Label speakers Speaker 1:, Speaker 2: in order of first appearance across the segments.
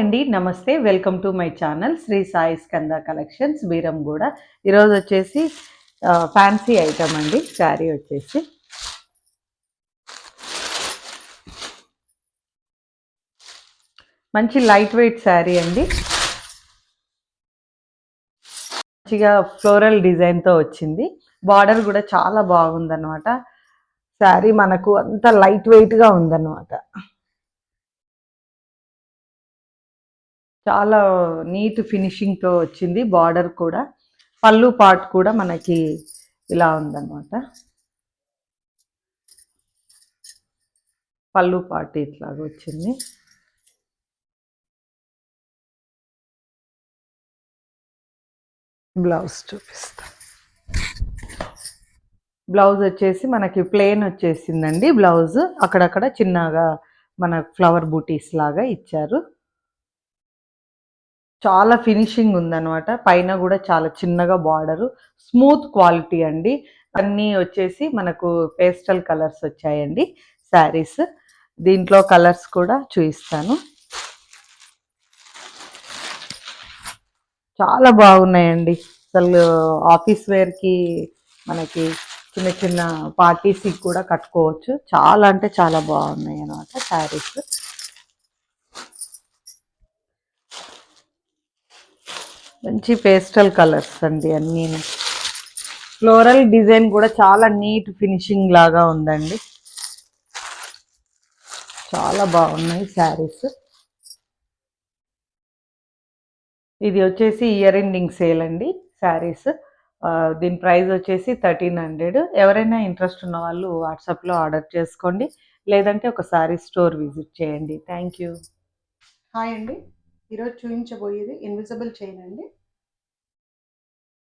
Speaker 1: అండి నమస్తే welcome to my channel Sri Sai Skanda collections Beeramguda. ఈరోజు వచ్చేసి ఫ్యాన్సీ ఐటమ్ అండి. శారీ వచ్చేసి మంచి లైట్ వెయిట్ శారీ అండి. మంచిగా ఫ్లోరల్ డిజైన్తో వచ్చింది. బార్డర్ కూడా చాలా బాగుందన్నమాట. శారీ మనకు అంత లైట్ వెయిట్గా ఉందన్నమాట. చాలా నీట్ ఫినిషింగ్తో వచ్చింది. బార్డర్ కూడా పళ్ళు పార్ట్ కూడా మనకి ఇలా ఉందన్నమాట. పళ్ళు పార్ట్ ఇట్లాగా వచ్చింది. బ్లౌజ్ చూపిస్తా. బ్లౌజ్ వచ్చేసి మనకి ప్లెయిన్ వచ్చేసిందండి. బ్లౌజ్ అక్కడక్కడ చిన్నగా మన ఫ్లవర్ బూటీస్ లాగా ఇచ్చారు. చాలా ఫినిషింగ్ ఉందన్నమాట. పైన కూడా చాలా చిన్నగా బార్డరు, స్మూత్ క్వాలిటీ అండి. అన్నీ వచ్చేసి మనకు పేస్టల్ కలర్స్ వచ్చాయండి శారీస్. దీంట్లో కలర్స్ కూడా చూపిస్తాను. చాలా బాగున్నాయండి. అసలు ఆఫీస్ వేర్కి మనకి చిన్న చిన్న పార్టీస్కి కూడా కట్టుకోవచ్చు. చాలా అంటే చాలా బాగున్నాయి అన్నమాట శారీస్. మంచి పేస్టల్ కలర్స్ అండి అన్నీ. ఫ్లోరల్ డిజైన్ కూడా చాలా నీట్ ఫినిషింగ్ లాగా ఉందండి. చాలా బాగున్నాయి శారీస్. ఇది వచ్చేసి ఇయర్ ఎండింగ్ సేల్ అండి శారీస్. దీని ప్రైస్ వచ్చేసి 1300. ఎవరైనా ఇంట్రెస్ట్ ఉన్న వాళ్ళు వాట్సాప్లో ఆర్డర్ చేసుకోండి, లేదంటే ఒకసారి స్టోర్ విజిట్ చేయండి. Thank you.
Speaker 2: హాయ్ అండి. ఈరోజు చూపించబోయేది ఇన్విజిబుల్ చైన్ అండి.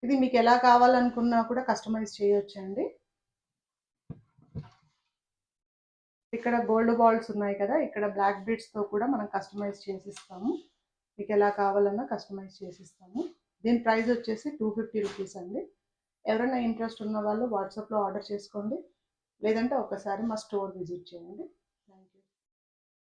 Speaker 2: ఇది మీకు ఎలా కావాలనుకున్నా కూడా కస్టమైజ్ చేయొచ్చండి. ఇక్కడ గోల్డ్ బాల్స్ ఉన్నాయి కదా, ఇక్కడ బ్లాక్ బీడ్స్తో కూడా మనం కస్టమైజ్ చేసిస్తాము. మీకు ఎలా కావాలన్నా కస్టమైజ్ చేసిస్తాము. దీని ప్రైస్ వచ్చేసి 250 రూపీస్ అండి. ఎవరైనా ఇంట్రెస్ట్ ఉన్న వాళ్ళు వాట్సాప్లో ఆర్డర్ చేసుకోండి, లేదంటే ఒకసారి మా స్టోర్ విజిట్ చేయండి.